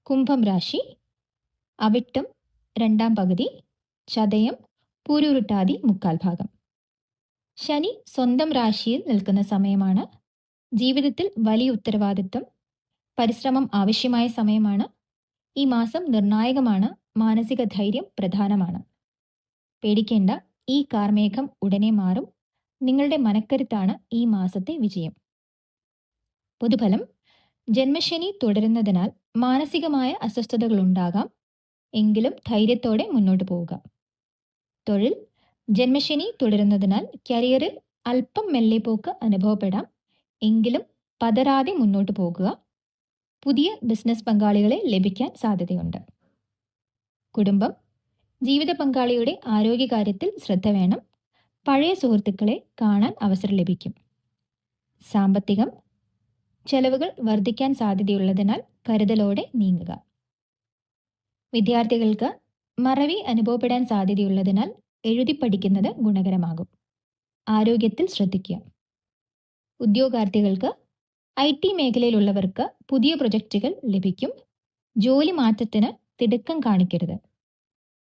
കുംഭം രാശി അവിട്ടം രണ്ടാം പകുതി, ചതയം പൂരുരുട്ടാതി മുക്കാൽ ഭാഗം. ശനി സ്വന്തം രാശിയിൽ നിൽക്കുന്ന സമയമാണ്. ജീവിതത്തിൽ വലിയ ഉത്തരവാദിത്വം, പരിശ്രമം ആവശ്യമായ സമയമാണ്. ഈ മാസം നിർണായകമാണ്. മാനസിക ധൈര്യം പ്രധാനമാണ്. പേടിക്കേണ്ട, ഈ കാർമേഘം ഉടനെ മാറും. നിങ്ങളുടെ മനക്കരുത്താണ് ഈ മാസത്തെ വിജയം. പൊതുഫലം: ജന്മശനി തുടരുന്നതിനാൽ മാനസികമായ അസ്വസ്ഥതകളുണ്ടാകാം. എങ്കിലും ധൈര്യത്തോടെ മുന്നോട്ട് പോവുക. തൊഴിൽ: ജന്മശനി തുടരുന്നതിനാൽ കരിയറിൽ അല്പം മെല്ലെപ്പോക്ക് അനുഭവപ്പെടാം. എങ്കിലും പതരാതെ മുന്നോട്ട് പോകുക. പുതിയ ബിസിനസ് പങ്കാളികളെ ലഭിക്കാൻ സാധ്യതയുണ്ട്. കുടുംബം: ജീവിത പങ്കാളിയുടെ ആരോഗ്യകാര്യത്തിൽ ശ്രദ്ധ വേണം. പഴയ സുഹൃത്തുക്കളെ കാണാൻ അവസരം ലഭിക്കും. സാമ്പത്തികം: ചെലവുകൾ വർദ്ധിക്കാൻ സാധ്യതയുള്ളതിനാൽ കരുതലോടെ നീങ്ങുക. വിദ്യാർത്ഥികൾക്ക് മറവി അനുഭവപ്പെടാൻ സാധ്യതയുള്ളതിനാൽ എഴുതി പഠിക്കുന്നത് ഗുണകരമാകും. ആരോഗ്യത്തിൽ ശ്രദ്ധിക്കുക. ഉദ്യോഗാർത്ഥികൾക്ക് IT മേഖലയിലുള്ളവർക്ക് പുതിയ പ്രൊജക്റ്റുകൾ ലഭിക്കും. ജോലി മാറ്റത്തിന് തിടുക്കം കാണിക്കരുത്.